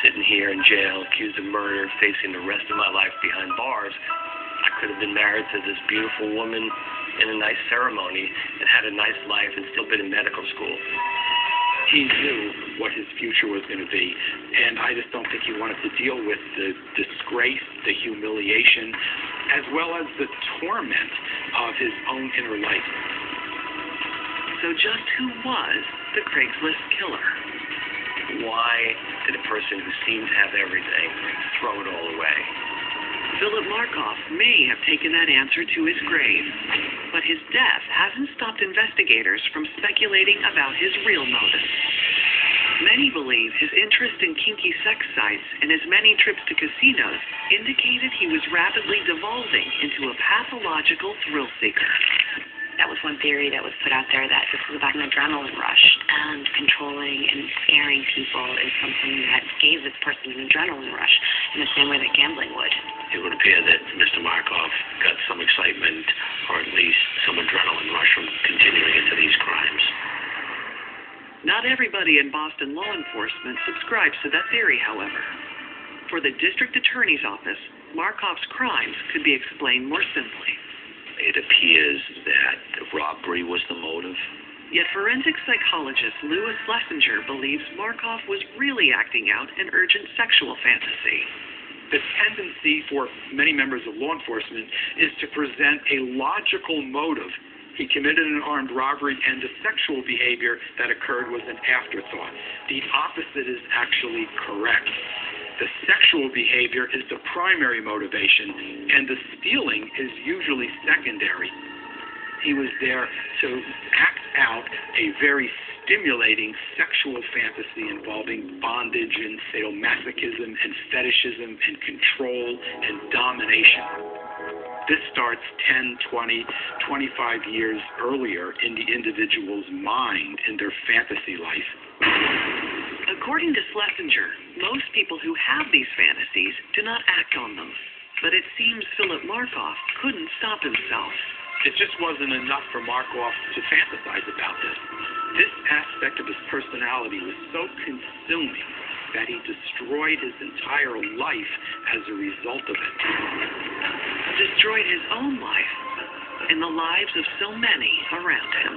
sitting here in jail, accused of murder, facing the rest of my life behind bars. I could have been married to this beautiful woman in a nice ceremony and had a nice life and still been in medical school. He knew what his future was going to be, and I just don't think he wanted to deal with the disgrace, the humiliation, as well as the torment of his own inner life. So just who was the CRAiGsLiST killer? Why did a person who seemed to have everything throw it all away? Philip Markoff may have taken that answer to his grave, but his death hasn't stopped investigators from speculating about his real motive. Many believe his interest in kinky sex sites and his many trips to casinos indicated he was rapidly devolving into a pathological thrill seeker. That was one theory that was put out there, that this was about an adrenaline rush, and controlling and scaring people is something that gave this person an adrenaline rush in the same way that gambling would. It would appear that Mr. Markoff got some excitement, or at least some adrenaline rush from continuing into these crimes. Not everybody in Boston law enforcement subscribes to that theory, however. For the district attorney's office, Markoff's crimes could be explained more simply. It appears that robbery was the motive. Yet forensic psychologist Louis Schlesinger believes Markoff was really acting out an urgent sexual fantasy. The tendency for many members of law enforcement is to present a logical motive. He committed an armed robbery, and the sexual behavior that occurred was an afterthought. The opposite is actually correct. The sexual behavior is the primary motivation, and the stealing is usually secondary. He was there to act out a very stimulating sexual fantasy involving bondage and sadomasochism and fetishism and control and domination. This starts 10, 20, 25 years earlier in the individual's mind, in their fantasy life. According to Schlesinger, most people who have these fantasies do not act on them. But it seems Philip Markoff couldn't stop himself. It just wasn't enough for Markoff to fantasize about this. This aspect of his personality was so consuming that he destroyed his entire life as a result of it. Destroyed his own life and the lives of so many around him.